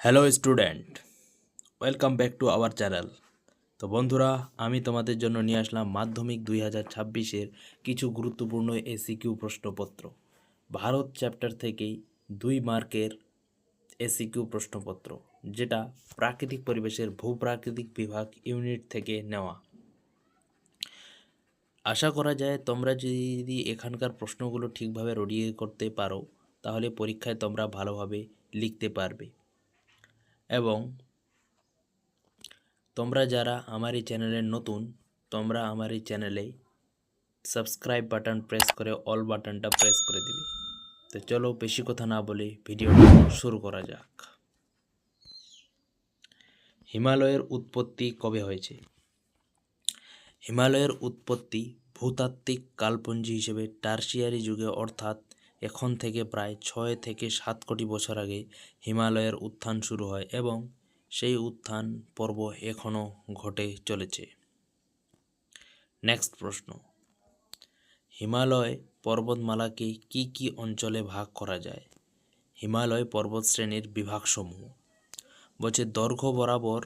Hello student, welcome back to our channel. তো বন্ধুরা, আমি তোমাদের জন্য নিয়ে আসলাম মাধ্যমিক 2026-এর কিছু গুরুত্বপূর্ণ এসিকিউ প্রশ্নপত্র। ভারত চ্যাপ্টার থেকেই 2 মার্কের এসিকিউ প্রশ্নপত্র, যেটা প্রাকৃতিক পরিবেশের ভূপ্রাকৃতিক বিভাগ ইউনিট থেকে নেওয়া। আশা করা যায় তোমরা যদি এখানকার প্রশ্নগুলো ঠিকভাবে রেডি করতে পারো, তাহলে পরীক্ষায় তোমরা ভালোভাবে লিখতে পারবে। এবং তোমরা যারা আমার এই চ্যানেলের নতুন, তোমরা আমার এই চ্যানেলে সাবস্ক্রাইব বাটন প্রেস করে অল বাটনটা প্রেস করে দিবে। তো চলো বেশি কথা না বলে ভিডিওটা শুরু করা যাক। হিমালয়ের উৎপত্তি কবে হয়েছে? হিমালয়ের উৎপত্তি ভূতাত্ত্বিক কালপুঞ্জি হিসেবে টারশিয়ারি যুগে, অর্থাৎ এখন থেকে প্রায় 6 থেকে 7 কোটি বছর আগে হিমালয়ের উত্থান শুরু হয় এবং সেই উত্থান পর্ব এখনও ঘটে চলেছে। নেক্সট প্রশ্ন, হিমালয় পর্বতমালাকে কি কি অঞ্চলে ভাগ করা যায়? হিমালয় পর্বতশ্রেণীর বিভাগসমূহ বলছে দৈর্ঘ্য বরাবর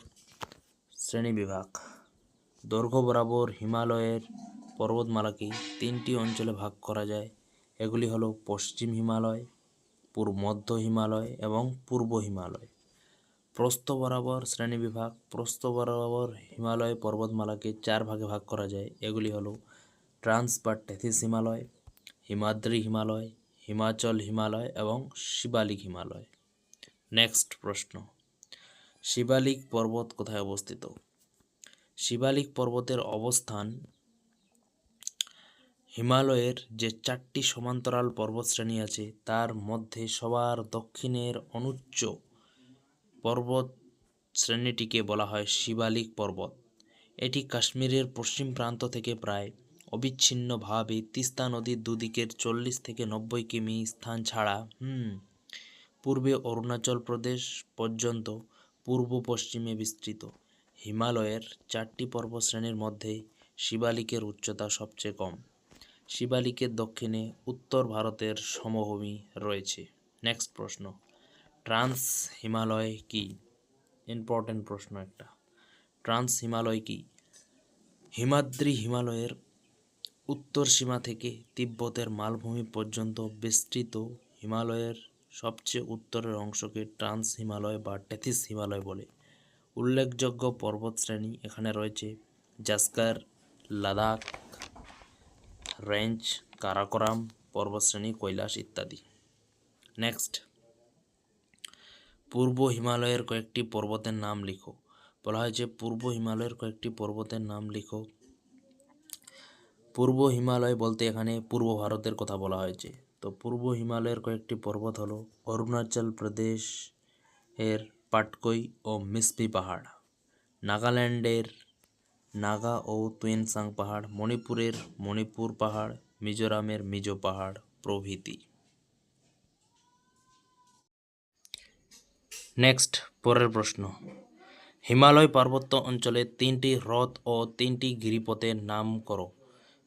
শ্রেণীবিভাগ। দৈর্ঘ্য বরাবর হিমালয়ের পর্বতমালাকে 3টি অঞ্চলে ভাগ করা যায়। এগুলি হলো পশ্চিম হিমালয়, মধ্য হিমালয় এবং পূর্ব হিমালয়। প্রস্থ বরাবর শ্রেণীবিভাগ। প্রস্থ বরাবর হিমালয় পর্বতমালাকে 4 ভাগে ভাগ করা যায়। এগুলি হলো ট্রান্স বা টেথিস হিমালয়, হিমাদ্রি হিমালয়, হিমাচল হিমালয় এবং শিবালিক হিমালয়। নেক্সট প্রশ্ন, শিবালিক পর্বত কোথায় অবস্থিত? শিবালিক পর্বতের অবস্থান হিমালয়ের যে 4টি সমান্তরাল পর্বতশ্রেণী আছে তার মধ্যে সবার দক্ষিণের অনুচ্চ পর্বত শ্রেণীটিকে বলা হয় শিবালিক পর্বত। এটি কাশ্মীরের পশ্চিম প্রান্ত থেকে প্রায় অবিচ্ছিন্নভাবে তিস্তা নদীর দুদিকের 40 থেকে 90 কিমি স্থান ছাড়া পূর্বে অরুণাচল প্রদেশ পর্যন্ত পূর্ব পশ্চিমে বিস্তৃত। হিমালয়ের 4টি পর্বতশ্রেণীর মধ্যে শিবালিকের উচ্চতা সবচেয়ে কম। শিবালিকের দক্ষিণে উত্তর ভারতের সমভূমি রয়েছে। নেক্সট প্রশ্ন, ট্রান্স হিমালয় কি? ইম্পর্টেন্ট প্রশ্ন একটা। ট্রান্স হিমালয় কি? হিমাদ্রি হিমালয়ের উত্তর সীমা থেকে তিব্বতের মালভূমি পর্যন্ত বিস্তৃত হিমালয়ের সবচেয়ে উত্তরের অংশকে ট্রান্স হিমালয় বা টেথিস হিমালয় বলে। উল্লেখযোগ্য পর্বতশ্রেণী এখানে রয়েছে জাস্কার, লাদাখ রেঞ্জ, কারাকোরাম পর্বতশ্রেণী, কৈলাস ইত্যাদি। নেক্সট, পূর্ব হিমালয়ের কয়েকটি পর্বতের নাম লিখো। বলা হয়েছে পূর্ব হিমালয়ের কয়েকটি পর্বতের নাম লিখো। পূর্ব হিমালয় বলতে এখানে পূর্ব ভারতের কথা বলা হয়েছে। তো পূর্ব হিমালয়ের কয়েকটি পর্বত হলো অরুণাচল প্রদেশ এর পাটকই ও মিসপি পাহাড়, নাগাল্যান্ডের নাগা ও তুয়েনসাং পাহাড়, মণিপুরের মণিপুর পাহাড়, মিজোরামের মিজো পাহাড় প্রভৃতি। নেক্সট, পরের প্রশ্ন, হিমালয় পার্বত্য অঞ্চলের 3টি হ্রদ ও 3টি গিরিপথের নাম করো।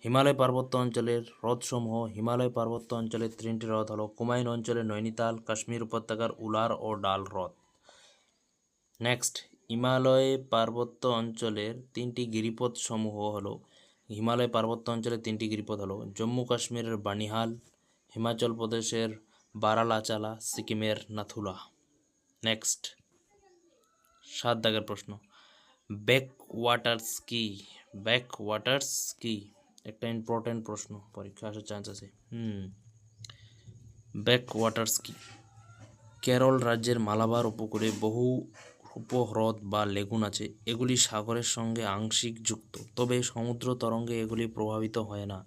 হিমালয় পার্বত্য অঞ্চলের হ্রদসমূহ। হিমালয় পার্বত্য অঞ্চলের 3টি হ্রদ হলো কুমায়ুন অঞ্চলের নৈনিতাল, কাশ্মীর উপত্যকার উলার ও ডাল হ্রদ। নেক্সট, হিমালয় পার্বত্য অঞ্চলের 3টি গিরিপথ সমূহ হলো হিমালয় পার্বত্য অঞ্চলের 3টি গিরিপথ হলো জম্মু কাশ্মীরের বানিহাল, হিমাচল প্রদেশের বারালাচালা, সিকিমের নাথুলা। নেক্সট, 7 দাগের প্রশ্ন, ব্যাকওয়াটার্স কি? ব্যাকওয়াটার্স কি? একটা ইম্পর্টেন্ট প্রশ্ন, পরীক্ষা আসার চান্স আছে। ব্যাকওয়াটার্স কি? কেরল রাজ্যের মালাবার উপকূলে বহু উপহ্রদ বা লেগুন আছে। এগুলি সাগরের সঙ্গে আংশিক যুক্ত, তবে সমুদ্র তরঙ্গে এগুলি প্রভাবিত হয় না।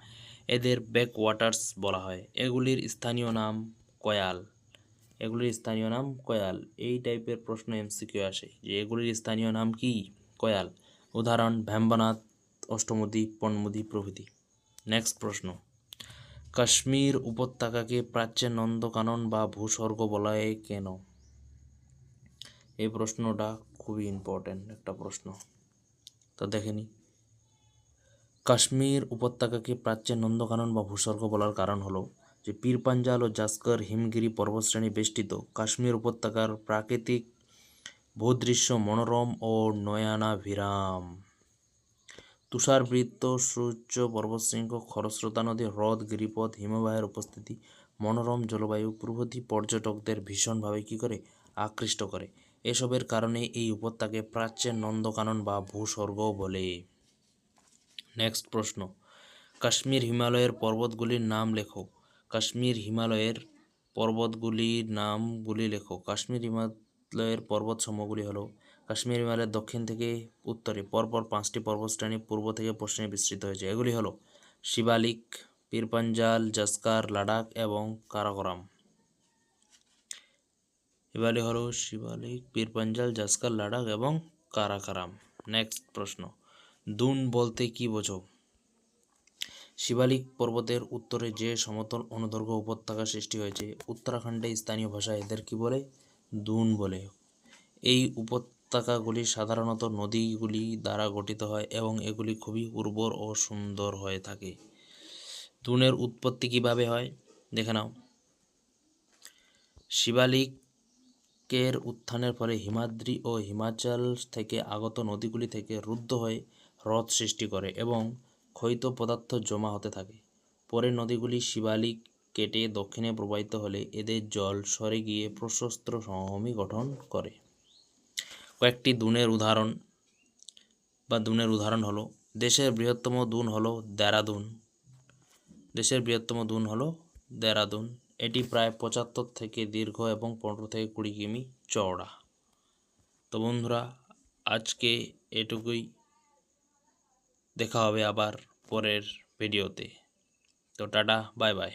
এদের ব্যাকওয়াটার্স বলা হয়। এগুলির স্থানীয় নাম কয়াল। এগুলির স্থানীয় নাম কয়াল। এই টাইপের প্রশ্ন এমসিকিউ আসে যে এগুলির স্থানীয় নাম কি? কয়াল। উদাহরণ ভেম্বনাথ, অষ্টমুদি, পণমুদি প্রভৃতি। নেক্সট প্রশ্ন, কাশ্মীর উপত্যকাকে প্রাচ্যের নন্দকানন বা ভূস্বর্গ বলা হয় কেন? এই প্রশ্নটা খুবই ইম্পর্টেন্ট একটা প্রশ্ন। তো দেখে নি, কাশ্মীর উপত্যকাকে প্রাচ্যের নন্দকানন বা ভূস্বর্গ বলার কারণ হলো যে পীরপাঞ্জাল ও জাস্কর হিমগিরি পর্বতশ্রেণী বেষ্টিত কাশ্মীর উপত্যকার প্রাকৃতিক ভূদৃশ্য মনোরম ও নয়নাভিরাম। তুষারবৃত্ত সূর্য পর্বতশৃঙ্গ, খরস্রোতা নদী, হ্রদ, গিরিপথ, হিমবাহের উপস্থিতি, মনোরম জলবায়ু প্রভৃতি পর্যটকদের ভীষণভাবে কী করে আকৃষ্ট করে। এসবের কারণে এই উপত্যকাকে প্রাচ্যের নন্দকানন বা ভূস্বর্গও বলে। নেক্সট প্রশ্ন, কাশ্মীর হিমালয়ের পর্বতগুলির নাম লেখো। কাশ্মীর হিমালয়ের পর্বতগুলির নামগুলি লেখো। কাশ্মীর হিমালয়ের পর্বতসমূহগুলি হলো: কাশ্মীর হিমালয়ের দক্ষিণ থেকে উত্তরে পরপর 5টি পর্বতশ্রেণী পূর্ব থেকে পশ্চিমে বিস্তৃত হয়েছে। এগুলি হলো শিবালিক, পীরপাঞ্জাল, জাস্কার, লাদাখ এবং কারাকোরাম। এবারে হলো শিবালিক, পীরপাঞ্জাল, জাস্কার, লাদাখ এবং কারাকোরাম। নেক্সট প্রশ্ন, দুন বলতে কি বোঝো? শিবালিক পর্বতের উত্তরে যে সমতল অনুদৈর্ঘ্য উপত্যকা সৃষ্টি হয়েছে, উত্তরাখণ্ডে স্থানীয় ভাষায় এদের কি বলে? দুন বলে। এই উপত্যকাগুলি সাধারণত নদীগুলি দ্বারা গঠিত হয় এবং এগুলি খুবই উর্বর ও সুন্দর হয়ে থাকে। দুনের উৎপত্তি কিভাবে হয় দেখে নাও। শিবালিকের উত্থানের ফলে হিমাদ্রি ও হিমাচল থেকে আগত নদীগুলি থেকে রুদ্ধ হয়ে হ্রদ সৃষ্টি করে এবং ক্ষয়িত পদার্থ জমা হতে থাকে। পরে নদীগুলি শিবালিক কেটে দক্ষিণে প্রবাহিত হলে এদের জল সরে গিয়ে প্রশস্ত সমভূমি গঠন করে। কয়েকটি দুনের উদাহরণ হলো: দেশের বৃহত্তম দুন হলো দেরাদুন। এটি প্রায় 75 থেকে দীর্ঘ এবং 15 থেকে 20 কিমি চওড়া। তো বন্ধুরা, আজকে এটুকুই। দেখা হবে আবার পরের ভিডিওতে। তো টাটা, বাই বাই।